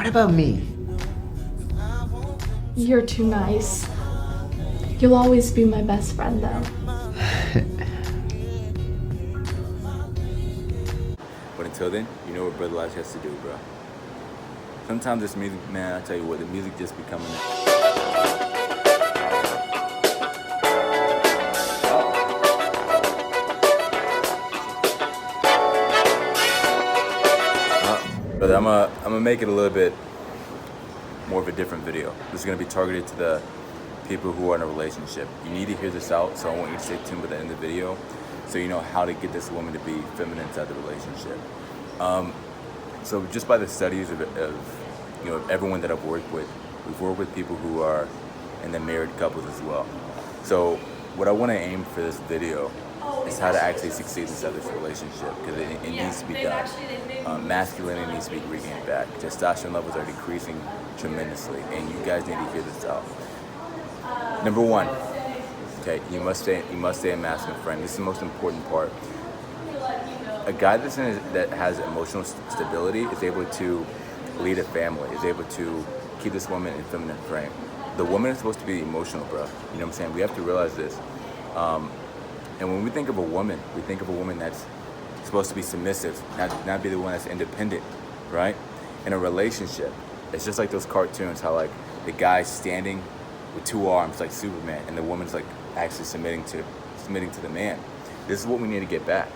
What about me? You're too nice. You'll always be my best friend, though. But until then, you know what Brother Elijah has to do, bro. Sometimes this music, man, I tell you what, the music just becoming. But I'm gonna make it a little bit more of a different video. This is gonna be targeted to the people who are in a relationship. You need to hear this out, so I want you to stay tuned to the end of the video, so you know how to get this woman to be feminine inside the relationship. So just by the studies of you know, everyone that I've worked with, we've worked with people who are in the married couples as well. So what I want to aim for this video is how to actually succeed inside this relationship, because it needs to be done. Masculinity needs to be regained back. Testosterone levels are decreasing tremendously, and you guys need to hear this out. Number one, okay, you must stay a masculine friend. This is the most important part. A guy that has emotional stability is able to lead a family, is able to keep this woman in feminine frame. The woman is supposed to be emotional, bro. You know what I'm saying? We have to realize this. And when we think of a woman, we think of a woman that's supposed to be submissive, not be the one that's independent, right? In a relationship, it's just like those cartoons, how like the guy's standing with two arms like Superman, and the woman's like actually submitting to the man. This is what we need to get back.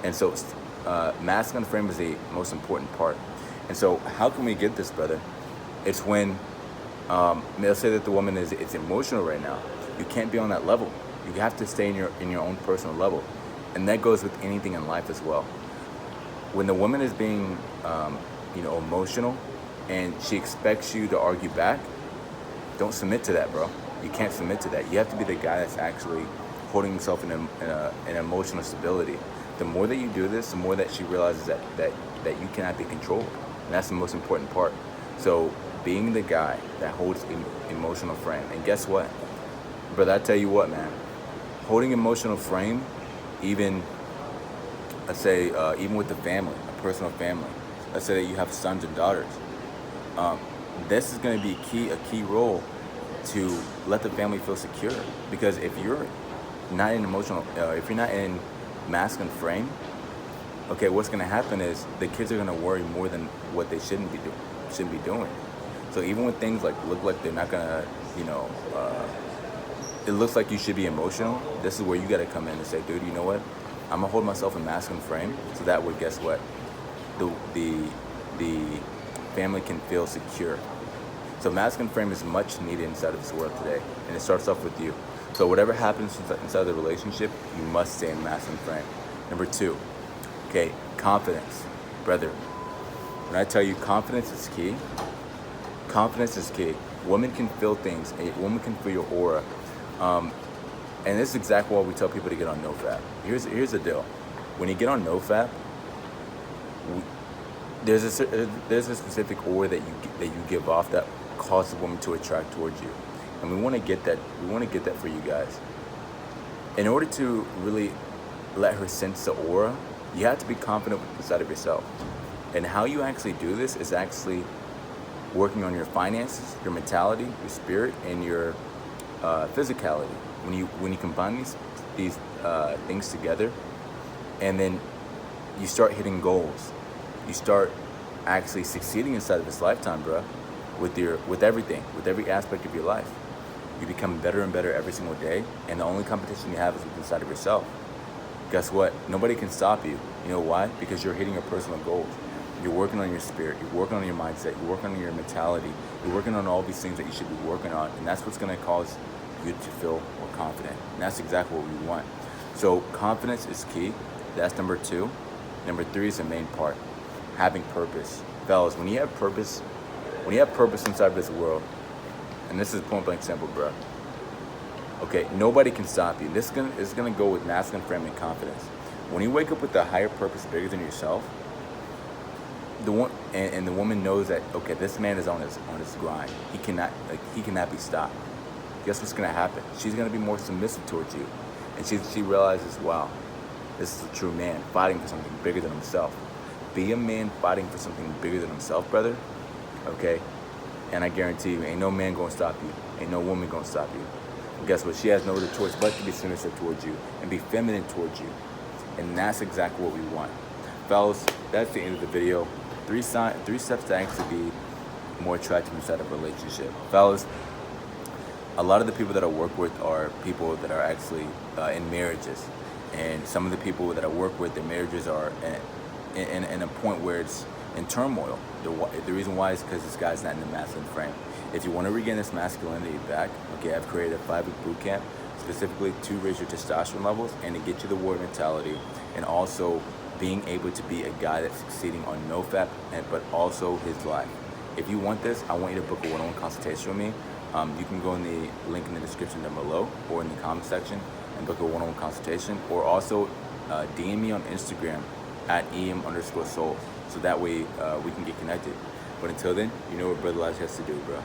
And so masculine frame is the most important part. And so how can we get this, brother? It's when, let's say that the woman it's emotional right now. You can't be on that level. You have to stay in your own personal level. And that goes with anything in life as well. When the woman is being, you know, emotional and she expects you to argue back, don't submit to that, bro. You can't submit to that. You have to be the guy that's actually holding himself in emotional stability. The more that you do this, the more that she realizes that you cannot be controlled. And that's the most important part. So being the guy that holds emotional frame. And guess what? Brother, I tell you what, man. Holding emotional frame, even, let's say, even with the family, a personal family. Let's say that you have sons and daughters. This is going to be a key role to let the family feel secure. Because if you're not in if you're not in masculine frame, okay, what's going to happen is the kids are going to worry more than what they shouldn't be doing. So even when things like look like they're not going to, you know, it looks like you should be emotional, this is where you got to come in and say, dude, you know what? I'm gonna hold myself in masculine frame, so that way, guess what? The family can feel secure. So masculine frame is much needed inside of this world today, and it starts off with you. So whatever happens inside the relationship, you must stay in masculine frame. Number two, okay, confidence. Brother, when I tell you confidence is key, confidence is key. Women can feel things. A woman can feel your aura. And this is exactly why we tell people to get on NoFap. Here's the deal. When you get on NoFap, there's a specific aura that you give off that causes a woman to attract towards you. And we want to get that. We want to get that for you guys. In order to really let her sense the aura, you have to be confident inside of yourself. And how you actually do this is actually working on your finances, your mentality, your spirit, and your physicality. When you combine these things together, and then you start hitting goals, you start actually succeeding inside of this lifetime, bro. With everything, with every aspect of your life, you become better and better every single day. And the only competition you have is with inside of yourself. Guess what? Nobody can stop you. You know why? Because you're hitting your personal goals. You're working on your spirit. You're working on your mindset. You're working on your mentality. You're working on all these things that you should be working on. And that's what's going to cause you to feel more confident. And that's exactly what we want. So confidence is key. That's number two. Number three is the main part. Having purpose. Fellas, when you have purpose inside this world, and this is point blank simple, bro. Okay, nobody can stop you. This is gonna go with masculine frame and confidence. When you wake up with a higher purpose bigger than yourself, the woman knows that, okay, this man is on his grind. He cannot be stopped. Guess what's gonna happen? She's gonna be more submissive towards you, and she realizes, wow, this is a true man fighting for something bigger than himself. Be a man fighting for something bigger than himself, brother, okay? And I guarantee you, ain't no man gonna stop you. Ain't no woman gonna stop you. And guess what? She has no other choice but to be submissive towards you and be feminine towards you. And that's exactly what we want. Fellas, that's the end of the video. 3 steps to actually be more attractive inside of a relationship. Fellas, a lot of the people that I work with are people that are actually in marriages. And some of the people that I work with, their marriages are in a point where it's in turmoil. The reason why is because this guy's not in the masculine frame. If you want to regain this masculinity back, okay, I've created a 5-week boot camp specifically to raise your testosterone levels and to get you the warrior mentality, and also being able to be a guy that's succeeding on NoFap, but also his life. If you want this, I want you to book a one-on-one consultation with me. You can go in the link in the description down below or in the comment section and book a one-on-one consultation, or also DM me on Instagram at em_soul, so that way we can get connected. But until then, you know what Brother Elijah has to do, bro.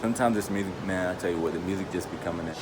Sometimes this music, man, I tell you what, the music just be coming in.